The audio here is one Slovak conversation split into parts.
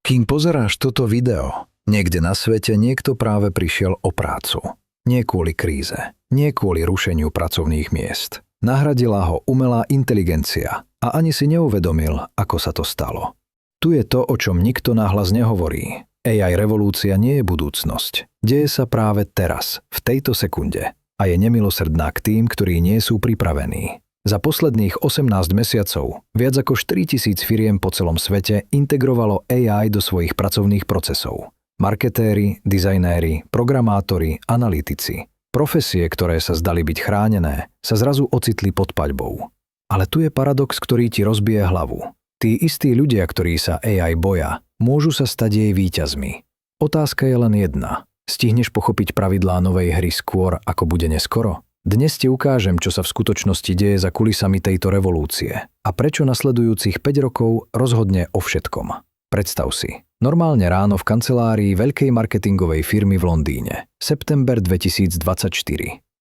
Kým pozeráš toto video, niekde na svete niekto práve prišiel o prácu. Nie kvôli kríze, nie kvôli rušeniu pracovných miest. Nahradila ho umelá inteligencia a ani si neuvedomil, ako sa to stalo. Tu je to, o čom nikto nahlas nehovorí. AI revolúcia nie je budúcnosť. Deje sa práve teraz, v tejto sekunde. A je nemilosrdná k tým, ktorí nie sú pripravení. Za posledných 18 mesiacov viac ako 4000 firiem po celom svete integrovalo AI do svojich pracovných procesov. Marketéri, dizajnéri, programátori, analytici. Profesie, ktoré sa zdali byť chránené, sa zrazu ocitli pod paľbou. Ale tu je paradox, ktorý ti rozbije hlavu. Tí istí ľudia, ktorí sa AI boja, môžu sa stať jej víťazmi. Otázka je len jedna. Stihneš pochopiť pravidlá novej hry skôr, ako bude neskoro? Dnes ti ukážem, čo sa v skutočnosti deje za kulisami tejto revolúcie a prečo nasledujúcich 5 rokov rozhodne o všetkom. Predstav si, normálne ráno v kancelárii veľkej marketingovej firmy v Londýne. September 2024.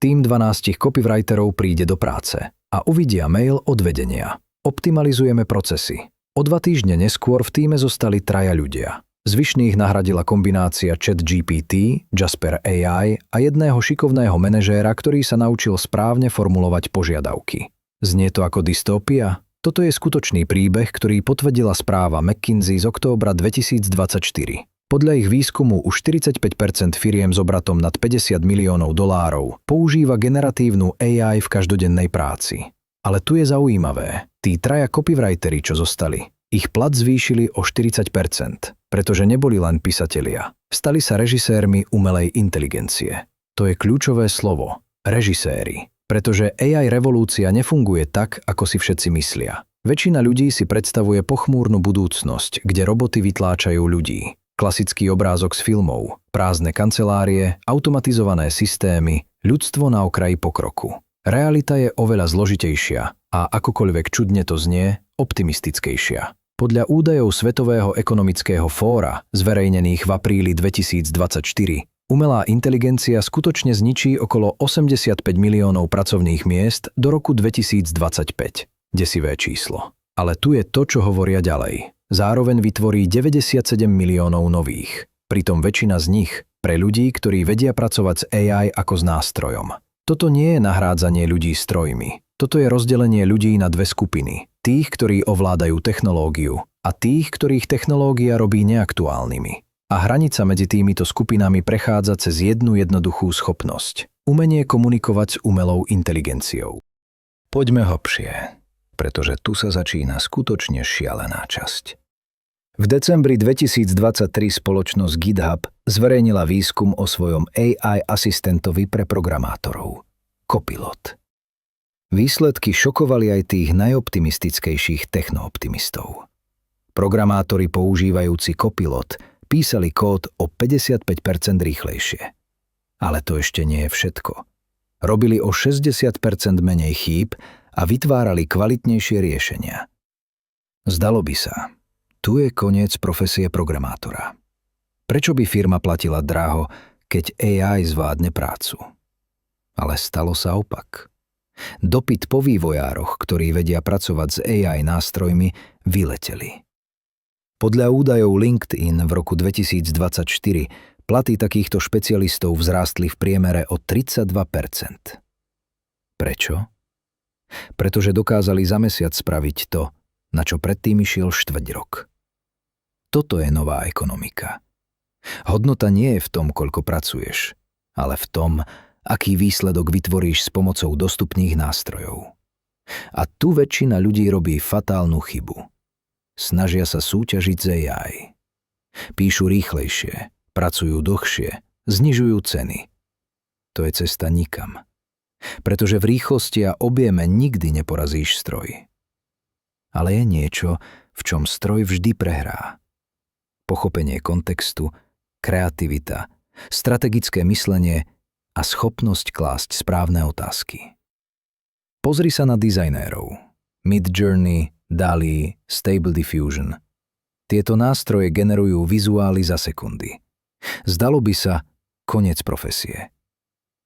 Tým 12 copywriterov príde do práce a uvidia mail od vedenia. Optimalizujeme procesy. O 2 týždne neskôr v tíme zostali 3 ľudia. Zvyšných nahradila kombinácia ChatGPT, Jasper AI a jedného šikovného manažéra, ktorý sa naučil správne formulovať požiadavky. Znie to ako dystópia? Toto je skutočný príbeh, ktorý potvrdila správa McKinsey z októbra 2024. Podľa ich výskumu už 45% firiem s obratom nad $50 miliónov používa generatívnu AI v každodennej práci. Ale tu je zaujímavé. Tí 3 copywriteri, čo zostali, ich plat zvýšili o 40%, pretože neboli len pisatelia. Stali sa režisérmi umelej inteligencie. To je kľúčové slovo. Režiséri. Pretože AI revolúcia nefunguje tak, ako si všetci myslia. Väčšina ľudí si predstavuje pochmúrnu budúcnosť, kde roboty vytláčajú ľudí. Klasický obrázok z filmov, prázdne kancelárie, automatizované systémy, ľudstvo na okraji pokroku. Realita je oveľa zložitejšia a akokoľvek čudne to znie, optimistickejšia. Podľa údajov Svetového ekonomického fóra, zverejnených v apríli 2024, umelá inteligencia skutočne zničí okolo 85 miliónov pracovných miest do roku 2025. Desivé číslo. Ale tu je to, čo hovoria ďalej. Zároveň vytvorí 97 miliónov nových. Pritom väčšina z nich pre ľudí, ktorí vedia pracovať s AI ako s nástrojom. Toto nie je nahrádzanie ľudí strojmi. Toto je rozdelenie ľudí na 2 skupiny. Tých, ktorí ovládajú technológiu a tých, ktorých technológia robí neaktuálnymi. A hranica medzi týmito skupinami prechádza cez jednu jednoduchú schopnosť. Umenie komunikovať s umelou inteligenciou. Poďme hlbšie, pretože tu sa začína skutočne šialená časť. V decembri 2023 spoločnosť GitHub zverejnila výskum o svojom AI asistentovi pre programátorov. Copilot. Výsledky šokovali aj tých najoptimistickejších technooptimistov. Programátori používajúci Copilot písali kód o 55% rýchlejšie. Ale to ešte nie je všetko. Robili o 60% menej chýb a vytvárali kvalitnejšie riešenia. Zdalo by sa, tu je koniec profesie programátora. Prečo by firma platila draho, keď AI zvládne prácu? Ale stalo sa opak. Dopyt po vývojároch, ktorí vedia pracovať s AI nástrojmi, vyleteli. Podľa údajov LinkedIn v roku 2024 platy takýchto špecialistov vzrástli v priemere o 32%. Prečo? Pretože dokázali za mesiac spraviť to, na čo predtým išiel 4 rok. Toto je nová ekonomika. Hodnota nie je v tom, koľko pracuješ, ale v tom, aký výsledok vytvoríš s pomocou dostupných nástrojov. A tu väčšina ľudí robí fatálnu chybu. Snažia sa súťažiť s AI. Píšu rýchlejšie, pracujú dlhšie, znižujú ceny. To je cesta nikam. Pretože v rýchlosti a objeme nikdy neporazíš stroj. Ale je niečo, v čom stroj vždy prehrá. Pochopenie kontextu, kreativita, strategické myslenie a schopnosť klásť správne otázky. Pozri sa na dizajnérov. Midjourney, DALL-E, Stable Diffusion. Tieto nástroje generujú vizuály za sekundy. Zdalo by sa koniec profesie.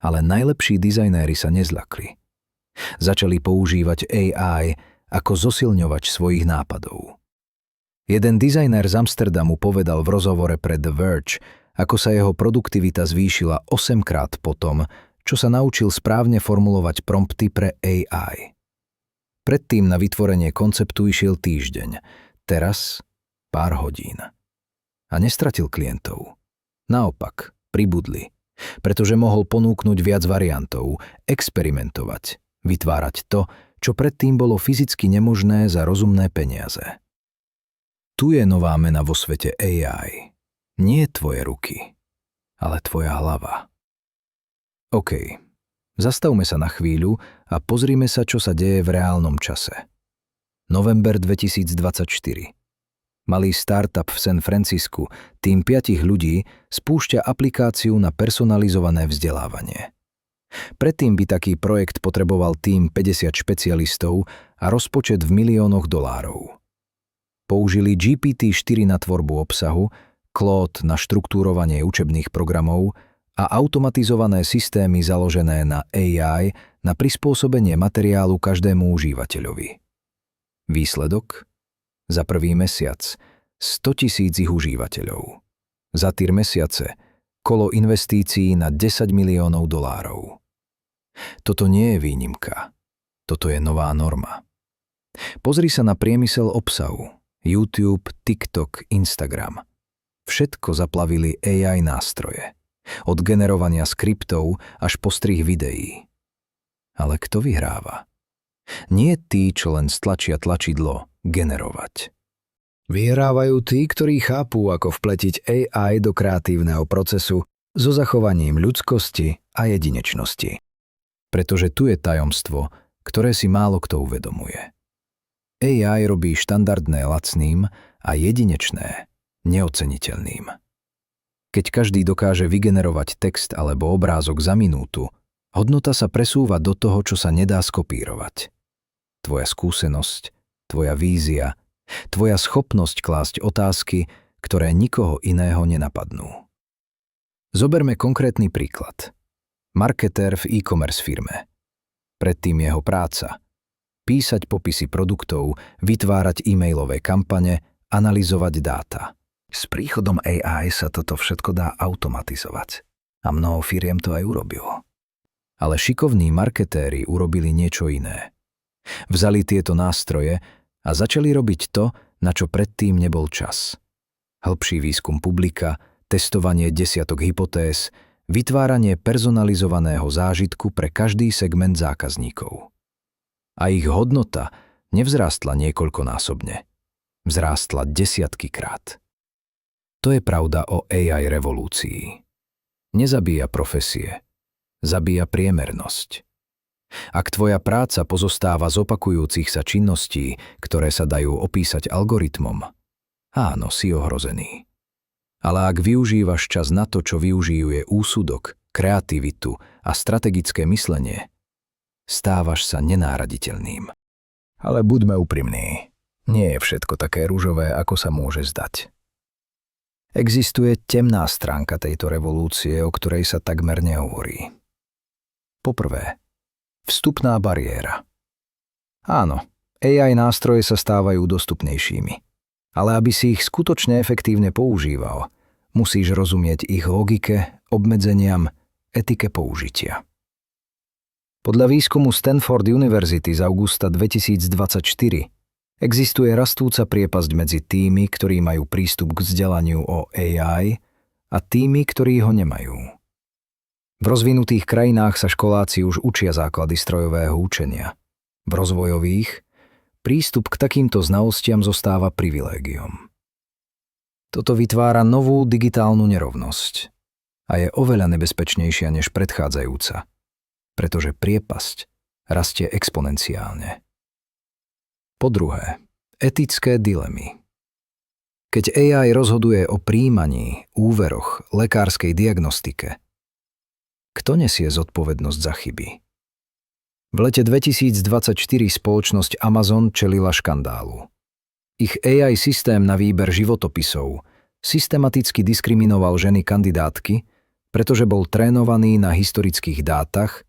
Ale najlepší dizajnéri sa nezľakli. Začali používať AI ako zosilňovač svojich nápadov. Jeden dizajner z Amsterdamu povedal v rozhovore pre The Verge, ako sa jeho produktivita zvýšila 8-krát po tom, čo sa naučil správne formulovať prompty pre AI. Predtým na vytvorenie konceptu išiel týždeň, teraz pár hodín. A nestratil klientov. Naopak, pribudli, pretože mohol ponúknuť viac variantov, experimentovať, vytvárať to, čo predtým bolo fyzicky nemožné za rozumné peniaze. Tu je nová mena vo svete AI. Nie tvoje ruky, ale tvoja hlava. OK, zastavme sa na chvíľu a pozrime sa, čo sa deje v reálnom čase. November 2024. Malý startup v San Francisku, tým 5 ľudí, spúšťa aplikáciu na personalizované vzdelávanie. Predtým by taký projekt potreboval tím 50 špecialistov a rozpočet v miliónoch dolárov. Použili GPT-4 na tvorbu obsahu, Claude na štruktúrovanie učebných programov a automatizované systémy založené na AI na prispôsobenie materiálu každému užívateľovi. Výsledok? Za prvý mesiac 100 000 ich užívateľov. Za 3 mesiace kolo investícií na 10 miliónov dolárov. Toto nie je výnimka. Toto je nová norma. Pozri sa na priemysel obsahu. YouTube, TikTok, Instagram. Všetko zaplavili AI nástroje. Od generovania skriptov až po strih videí. Ale kto vyhráva? Nie tí, čo len stlačia tlačidlo generovať. Vyhrávajú tí, ktorí chápú, ako vpletiť AI do kreatívneho procesu so zachovaním ľudskosti a jedinečnosti. Pretože tu je tajomstvo, ktoré si málo kto uvedomuje. AI robí štandardné lacným a jedinečné neoceniteľným. Keď každý dokáže vygenerovať text alebo obrázok za minútu, hodnota sa presúva do toho, čo sa nedá skopírovať. Tvoja skúsenosť, tvoja vízia, tvoja schopnosť klásť otázky, ktoré nikoho iného nenapadnú. Zoberme konkrétny príklad. Marketér v e-commerce firme. Predtým jeho práca. Písať popisy produktov, vytvárať e-mailové kampane, analyzovať dáta. S príchodom AI sa toto všetko dá automatizovať. A mnoho firiem to aj urobilo. Ale šikovní marketéri urobili niečo iné. Vzali tieto nástroje a začali robiť to, na čo predtým nebol čas. Hĺbší výskum publika, testovanie desiatok hypotéz, vytváranie personalizovaného zážitku pre každý segment zákazníkov. A ich hodnota nevzrástla niekoľkonásobne. Vzrástla desiatkykrát. To je pravda o AI revolúcii. Nezabíja profesie, zabíja priemernosť. Ak tvoja práca pozostáva z opakujúcich sa činností, ktoré sa dajú opísať algoritmom, áno, si ohrozený. Ale ak využívaš čas na to, čo využije úsudok, kreativitu a strategické myslenie, stávaš sa nenáraditeľným. Ale buďme úprimní, nie je všetko také ružové, ako sa môže zdať. Existuje temná stránka tejto revolúcie, o ktorej sa takmer nehovorí. Poprvé, vstupná bariéra. Áno, AI nástroje sa stávajú dostupnejšími, ale aby si ich skutočne efektívne používal, musíš rozumieť ich logike, obmedzeniam, etike použitia. Podľa výskumu Stanford University z augusta 2024 existuje rastúca priepasť medzi tými, ktorí majú prístup k vzdelaniu o AI a tými, ktorí ho nemajú. V rozvinutých krajinách sa školáci už učia základy strojového učenia. V rozvojových prístup k takýmto znalostiam zostáva privilégiom. Toto vytvára novú digitálnu nerovnosť a je oveľa nebezpečnejšia než predchádzajúca, pretože priepasť rastie exponenciálne. Po druhé, etické dilemy. Keď AI rozhoduje o prijímaní, úveroch, lekárskej diagnostike, kto nesie zodpovednosť za chyby? V lete 2024 spoločnosť Amazon čelila škandálu. Ich AI systém na výber životopisov systematicky diskriminoval ženy kandidátky, pretože bol trénovaný na historických dátach,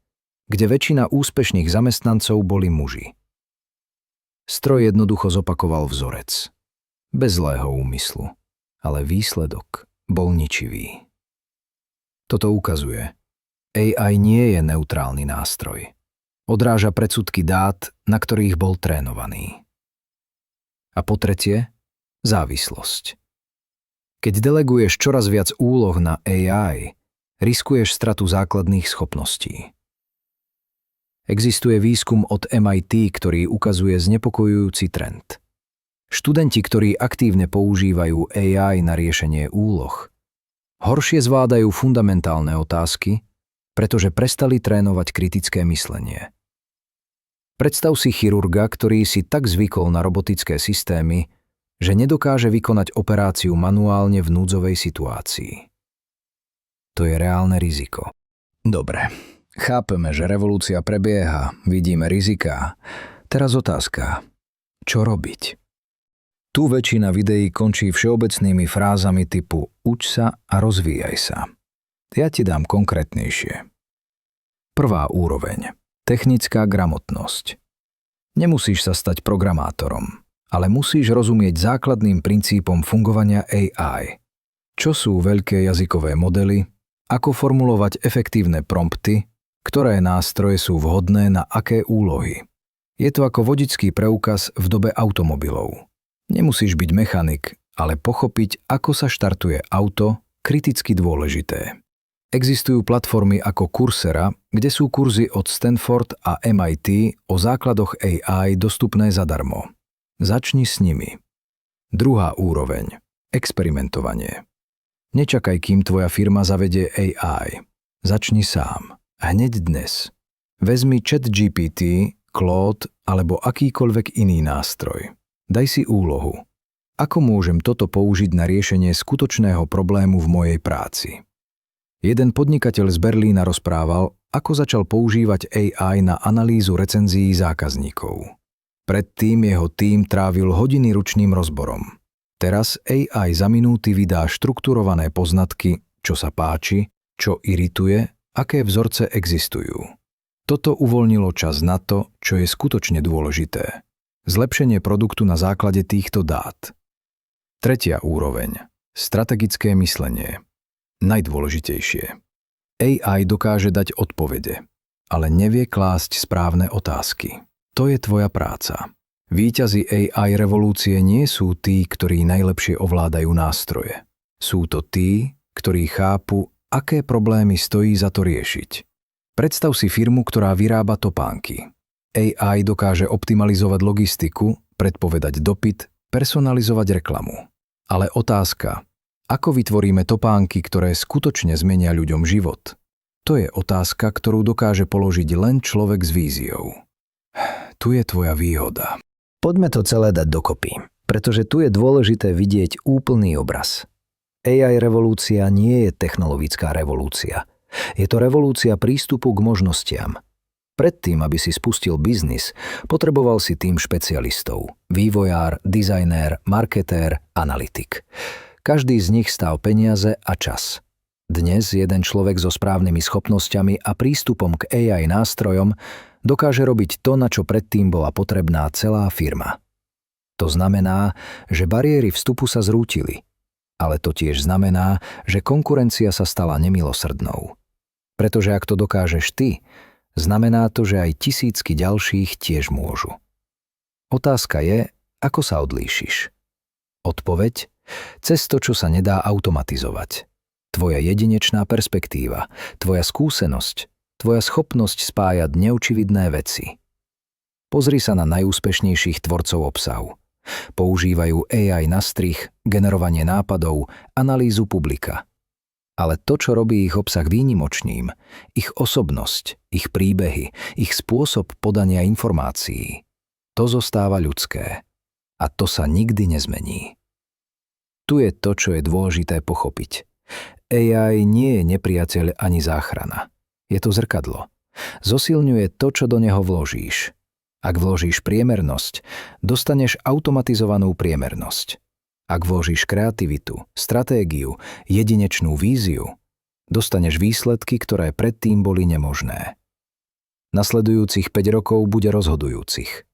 kde väčšina úspešných zamestnancov boli muži. Stroj jednoducho zopakoval vzorec. bez zlého úmyslu, ale výsledok bol ničivý. Toto ukazuje, AI nie je neutrálny nástroj. Odráža predsudky dát, na ktorých bol trénovaný. A po tretie, závislosť. Keď deleguješ čoraz viac úloh na AI, riskuješ stratu základných schopností. Existuje výskum od MIT, ktorý ukazuje znepokojujúci trend. Študenti, ktorí aktívne používajú AI na riešenie úloh, horšie zvládajú fundamentálne otázky, pretože prestali trénovať kritické myslenie. Predstav si chirurga, ktorý si tak zvykol na robotické systémy, že nedokáže vykonať operáciu manuálne v núdzovej situácii. To je reálne riziko. Dobre, chápeme, že revolúcia prebieha, vidíme riziká. Teraz otázka, čo robiť? Tu väčšina videí končí všeobecnými frázami typu uč sa a rozvíjaj sa. Ja ti dám konkrétnejšie. Prvá úroveň. Technická gramotnosť. Nemusíš sa stať programátorom, ale musíš rozumieť základným princípom fungovania AI. Čo sú veľké jazykové modely, ako formulovať efektívne prompty, ktoré nástroje sú vhodné na aké úlohy. Je to ako vodičský preukaz v dobe automobilov. Nemusíš byť mechanik, ale pochopiť, ako sa štartuje auto, kriticky dôležité. Existujú platformy ako Coursera, kde sú kurzy od Stanford a MIT o základoch AI dostupné zadarmo. Začni s nimi. Druhá úroveň. Experimentovanie. Nečakaj, kým tvoja firma zavedie AI. Začni sám. Hneď dnes. Vezmi ChatGPT, Claude alebo akýkoľvek iný nástroj. Daj si úlohu. Ako môžem toto použiť na riešenie skutočného problému v mojej práci? Jeden podnikateľ z Berlína rozprával, ako začal používať AI na analýzu recenzií zákazníkov. Predtým jeho tím trávil hodiny ručným rozborom. Teraz AI za minúty vydá štrukturované poznatky, čo sa páči, čo irituje, aké vzorce existujú. Toto uvoľnilo čas na to, čo je skutočne dôležité. Zlepšenie produktu na základe týchto dát. Tretia úroveň. Strategické myslenie. Najdôležitejšie. AI dokáže dať odpovede, ale nevie klásť správne otázky. To je tvoja práca. Víťazi AI revolúcie nie sú tí, ktorí najlepšie ovládajú nástroje. Sú to tí, ktorí chápu, aké problémy stojí za to riešiť. Predstav si firmu, ktorá vyrába topánky. AI dokáže optimalizovať logistiku, predpovedať dopyt, personalizovať reklamu. Ale otázka, ako vytvoríme topánky, ktoré skutočne zmenia ľuďom život? To je otázka, ktorú dokáže položiť len človek s víziou. Tu je tvoja výhoda. Poďme to celé dať dokopy, pretože tu je dôležité vidieť úplný obraz. AI revolúcia nie je technologická revolúcia. Je to revolúcia prístupu k možnostiam. Predtým, aby si spustil biznis, potreboval si tím špecialistov. Vývojár, dizajnér, marketér, analytik. Každý z nich stál peniaze a čas. Dnes jeden človek so správnymi schopnosťami a prístupom k AI nástrojom dokáže robiť to, na čo predtým bola potrebná celá firma. To znamená, že bariéry vstupu sa zrútili. Ale to tiež znamená, že konkurencia sa stala nemilosrdnou. Pretože ak to dokážeš ty, znamená to, že aj tisícky ďalších tiež môžu. Otázka je, ako sa odlíšiš. Odpoveď? Cez to, čo sa nedá automatizovať. Tvoja jedinečná perspektíva, tvoja skúsenosť, tvoja schopnosť spájať neočividné veci. Pozri sa na najúspešnejších tvorcov obsahu. Používajú AI na strih, generovanie nápadov, analýzu publika. Ale to, čo robí ich obsah výnimočným, ich osobnosť, ich príbehy, ich spôsob podania informácií, to zostáva ľudské. A to sa nikdy nezmení. Tu je to, čo je dôležité pochopiť. AI nie je nepriateľ ani záchrana. Je to zrkadlo. Zosilňuje to, čo do neho vložíš. Ak vložíš priemernosť, dostaneš automatizovanú priemernosť. Ak vložíš kreativitu, stratégiu, jedinečnú víziu, dostaneš výsledky, ktoré predtým boli nemožné. Nasledujúcich 5 rokov bude rozhodujúcich.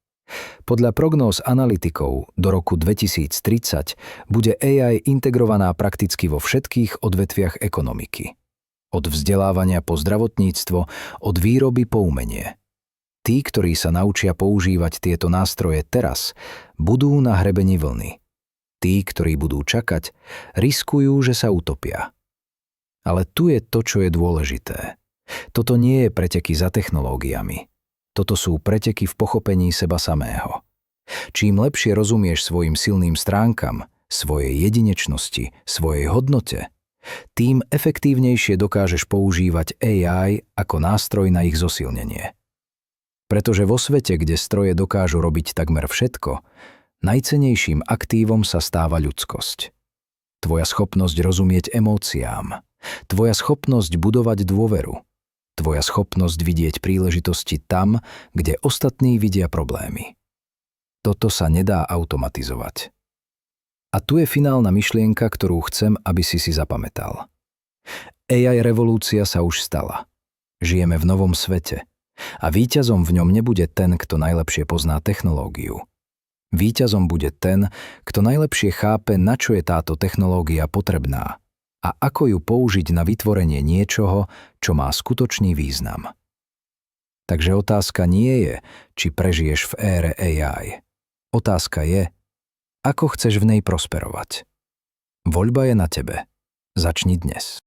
Podľa prognóz analytikov do roku 2030 bude AI integrovaná prakticky vo všetkých odvetviach ekonomiky. Od vzdelávania po zdravotníctvo, od výroby po umenie. Tí, ktorí sa naučia používať tieto nástroje teraz, budú na hrebení vlny. Tí, ktorí budú čakať, riskujú, že sa utopia. Ale tu je to, čo je dôležité. Toto nie je preteky za technológiami. Toto sú preteky v pochopení seba samého. Čím lepšie rozumieš svojim silným stránkam, svojej jedinečnosti, svojej hodnote, tým efektívnejšie dokážeš používať AI ako nástroj na ich zosilnenie. Pretože vo svete, kde stroje dokážu robiť takmer všetko, najcennejším aktívom sa stáva ľudskosť. Tvoja schopnosť rozumieť emóciám, tvoja schopnosť budovať dôveru, tvoja schopnosť vidieť príležitosti tam, kde ostatní vidia problémy. Toto sa nedá automatizovať. A tu je finálna myšlienka, ktorú chcem, aby si zapamätal. AI revolúcia sa už stala. Žijeme v novom svete. A víťazom v ňom nebude ten, kto najlepšie pozná technológiu. Víťazom bude ten, kto najlepšie chápe, na čo je táto technológia potrebná a ako ju použiť na vytvorenie niečoho, čo má skutočný význam. Takže otázka nie je, či prežiješ v ére AI. Otázka je, ako chceš v nej prosperovať. Voľba je na tebe. Začni dnes.